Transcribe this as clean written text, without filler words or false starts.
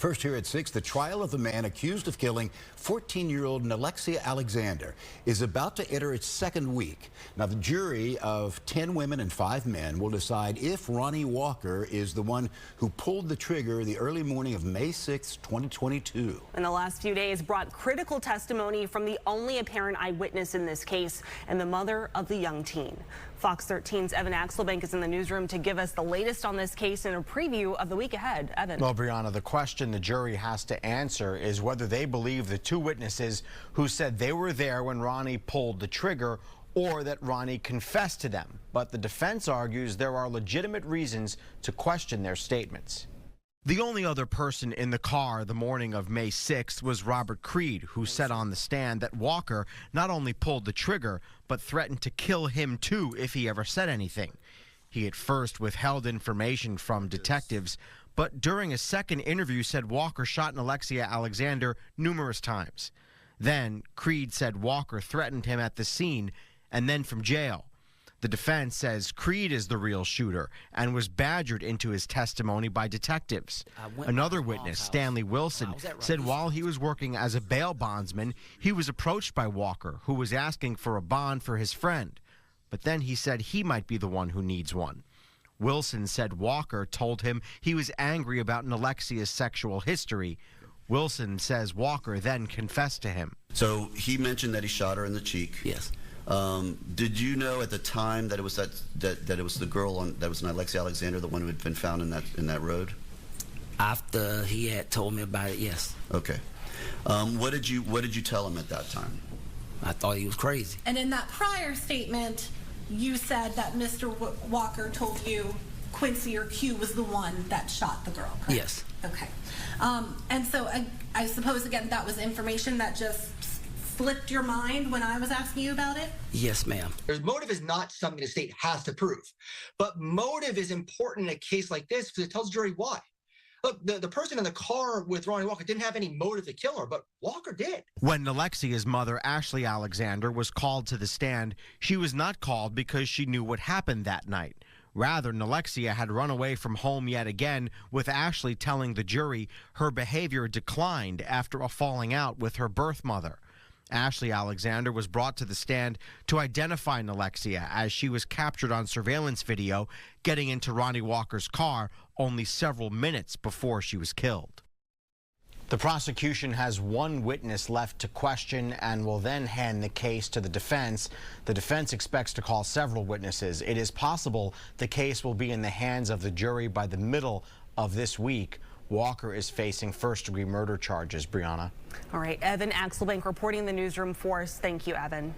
First here at 6, the trial of the man accused of killing 14-year-old Alexia Alexander is about to enter its second week. Now, the jury of 10 women and 5 men will decide if Ronnie Walker is the one who pulled the trigger the early morning of May 6, 2022. In the last few days brought critical testimony from the only apparent eyewitness in this case and the mother of the young teen. Fox 13's Evan Axelbank is in the newsroom to give us the latest on this case and a preview of the week ahead. Evan. Well, Brianna, the question the jury has to answer is whether they believe the 2 witnesses who said they were there when Ronnie pulled the trigger or that Ronnie confessed to them. But the defense argues there are legitimate reasons to question their statements. The only other person in the car the morning of May 6th was Robert Creed, who said on the stand that Walker not only pulled the trigger, but threatened to kill him too if he ever said anything. He at first withheld information from detectives, but during a second interview said Walker shot Alexia Alexander numerous times. Then Creed said Walker threatened him at the scene and then from jail. The defense says Creed is the real shooter and was badgered into his testimony by detectives. Another witness, Stanley Wilson, said while he was working as a bail bondsman, he was approached by Walker, who was asking for a bond for his friend. But then he said he might be the one who needs one. Wilson said Walker told him he was angry about Alexia's sexual history. Wilson says Walker then confessed to him. So he mentioned that he shot her in the cheek. Yes. Did you know at the time that it was that it was the girl that was Alexia Alexander, the one who had been found in that road? After he had told me about it, yes. Okay. What did you tell him at that time? I thought he was crazy. And in that prior statement, you said that Mr. Walker told you Quincy or Q was the one that shot the girl, correct? Yes. Okay. And so I suppose, again, that was information that just slipped your mind when I was asking you about it? Yes, ma'am. Motive is not something the state has to prove, but motive is important in a case like this because it tells the jury why. Look, the person in the car with Ronnie Walker didn't have any motive to kill her, but Walker did. When Alexia's mother, Ashley Alexander, was called to the stand, she was not called because she knew what happened that night. Rather, Alexia had run away from home yet again, with Ashley telling the jury her behavior declined after a falling out with her birth mother. Ashley Alexander was brought to the stand to identify Alexia as she was captured on surveillance video getting into Ronnie Walker's car only several minutes before she was killed. The prosecution has 1 witness left to question and will then hand the case to the defense. The defense expects to call several witnesses. It is possible the case will be in the hands of the jury by the middle of this week. Walker is facing first-degree murder charges, Brianna. All right, Evan Axelbank reporting in the newsroom for us. Thank you, Evan.